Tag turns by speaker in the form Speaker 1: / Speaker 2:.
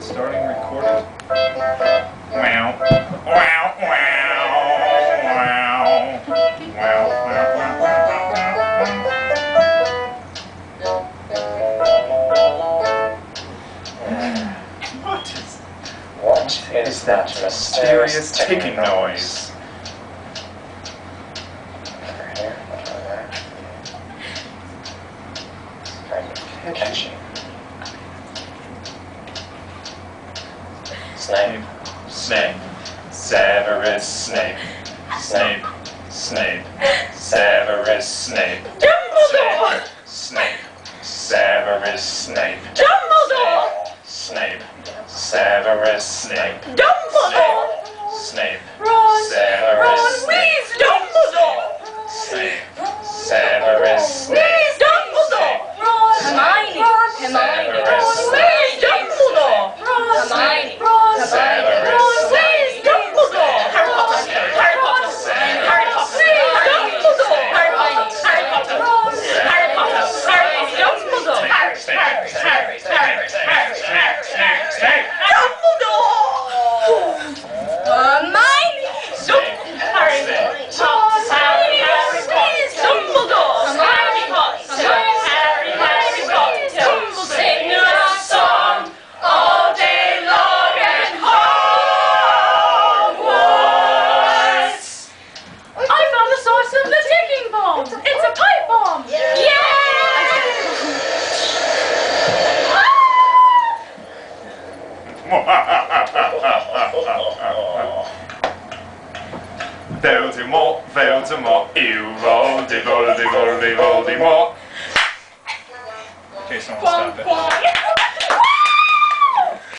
Speaker 1: Starting recorded. Wow. Wow, wow, wow. Wow, What is that mysterious ticking noise?
Speaker 2: Over here, over there. Kind of catchy. Snape.
Speaker 1: Snape. Severus Snape. Snape. Snape. Severus Snape.
Speaker 3: Dumbledore!
Speaker 1: Snape. Severus Snape.
Speaker 3: Dumbledore!
Speaker 1: Snape. Severus Snape.
Speaker 3: Dumbledore!
Speaker 1: Snape.
Speaker 3: Ron!
Speaker 1: Severus
Speaker 3: Ron,
Speaker 1: Snape.
Speaker 3: please, Dumbledore!
Speaker 1: Snape. Severus Snape.
Speaker 3: Please, Dumbledore! Ron! Hermione! Hermione! Ron, please, Dumbledore! Ron! Hermione! Ron!
Speaker 1: Severus
Speaker 3: Ron, please, Dumbledore! Harry Potter! Harry Potter! Harry Potter! Please, Dumbledore! Harry Potter! Harry Potter! Ron! Harry Potter! Harry Potter! Dumbledore! Harry! Dumbledore! Hermione! Harry Potter! Please, Dumbledore! Harry Potter! Harry Potter! Sing a song all day long at Hogwarts! I found the source of the ticking bomb! It's a pipe bomb!
Speaker 1: Voldemort, Voldemort, ew, Voldemort. Okay, someone stop it.